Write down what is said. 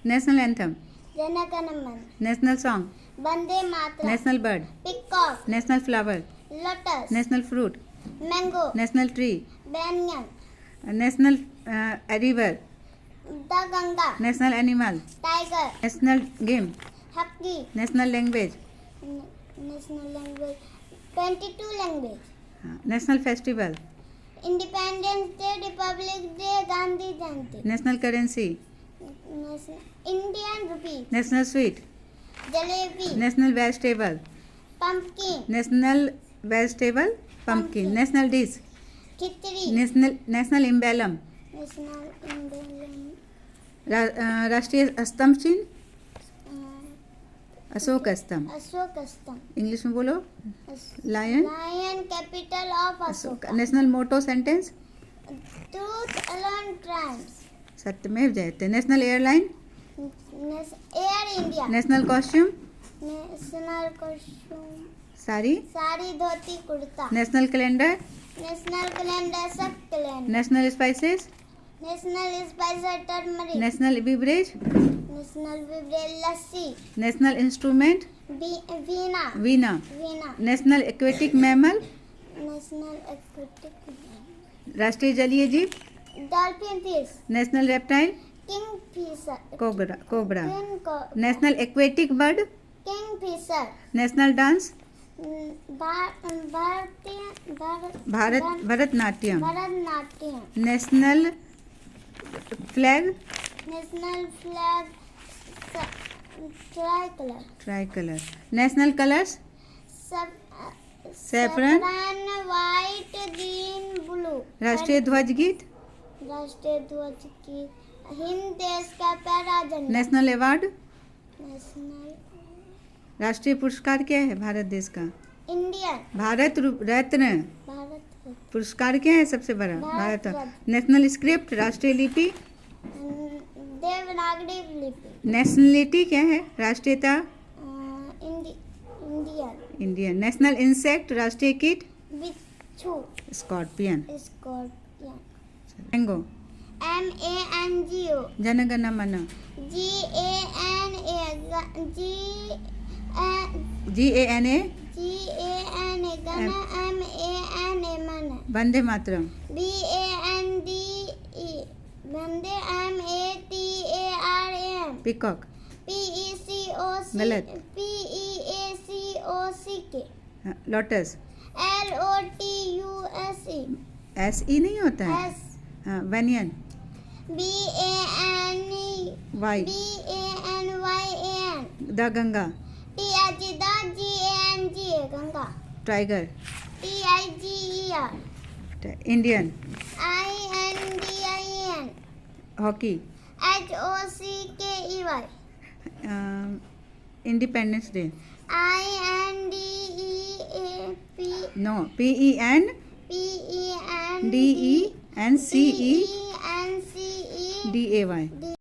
national anthem, Janaganamana, national song, Vande Mataram, national bird, peacock, national flower, lotus, national fruit, mango, national tree, बैंगन, national river, the Ganga, national animal, tiger, national game, hockey, national language, national language, 22 language, national festival, independence day, republic day, Gandhi Jayanti, national currency, Indian rupee, national sweet, jalebi, national vegetable, pumpkin, national vegetable pumpkin, national dish, khichdi, national emblem, national emblem, राष्ट्रीय स्तंभ चिन्ह, अशोक स्तंभ, अशोक स्तंभ, English में बोलो, lion, lion capital of Ashok, national motto sentence, truth alone triumphs, Satyameva Jayate, national airline, air India, national costume, national costume, sari, sari, dhoti, kurta, national calendar, national calendar, सब calendar, national spices, national spices, turmeric, national beverage, national beverage, lassi, national instrument, veena, veena, veena, national aquatic mammal, national aquatic, राष्ट्रीय जलीय जीव, dolphin fish, national reptile, king fisher, cobra, king national aquatic bird, Fisher, national dance, भारतीय Bharatanatyam, Bharatanatyam, national flag, national flag, try colour, national colours, saffron, white, green, blue, राष्ट्रीय ध्वज गीत, राष्ट्रीय ध्वज की, हिंद देश का प्यारा झंडा, नेशनल अवार्ड, नेशनल, राष्ट्रीय पुरस्कार क्या है भारत देश का, इंडियन, भारत रत्न, भारत पुरस्कार क्या है सबसे बड़ा, भारत भारत, नेशनल स्क्रिप्ट, राष्ट्रीय लिपि, देवनागरी लिपि, नेशनलिटी क्या है, राष्ट्रीयता, इंडियन, इंडियन, नेशनल इंसेक्ट, राष्ट्रीय कीट, बिच्छू, scorpion, scorpion, mango, MANGO, Jana Gana Mana, GANA, GANA, MANA, Mana, Vande Mataram, BANDE, Vande, MATARAM, peacock, PECOC, गलत, PEACOCK, लोटस, LOTUSE, SE नहीं होता है, S, हाँ, banyan, BANYAN, the Ganga, THGANGA, Ganga, tiger, TIGER, Indian, INDIAN, hockey, HOCKEY, independence day, INDEAP, no, PENDENCE DAY,